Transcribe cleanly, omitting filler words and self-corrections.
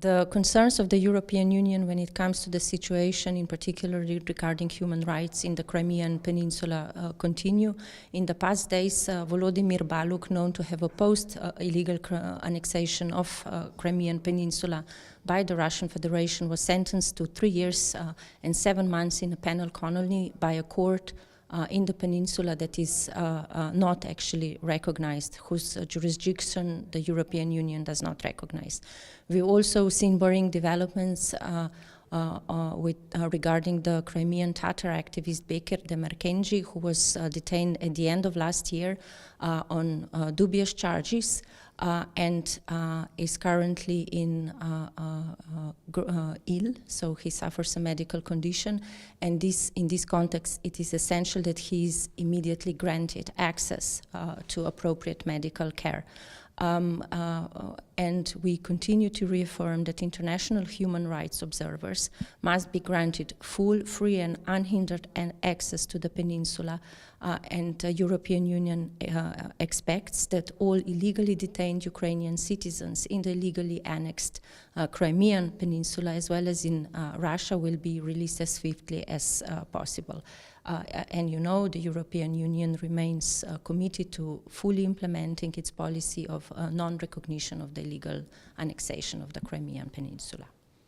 The concerns of the European Union when it comes to the situation, in particular regarding human rights in the Crimean Peninsula, continue. In the past days, Vladimira Baluha, known to have opposed illegal annexation of Crimean Peninsula by the Russian Federation, was sentenced to 3 years and 7 months in a penal colony by a court in the peninsula that is not actually recognized, whose jurisdiction the European Union does not recognize. We've also seen worrying developments regarding the Crimean Tatar activist Bekira Degermendzhi, who was detained at the end of last year on dubious charges and is currently ill, so he suffers a medical condition. And in this context, it is essential that he is immediately granted access to appropriate medical care. And we continue to reaffirm that international human rights observers must be granted full, free and unhindered access to the peninsula, and the European Union expects that all illegally detained Ukrainian citizens in the illegally annexed Crimean Peninsula as well as in Russia will be released as swiftly as possible. And you know, the European Union remains committed to fully implementing its policy of non-recognition of the illegal annexation of the Crimean Peninsula.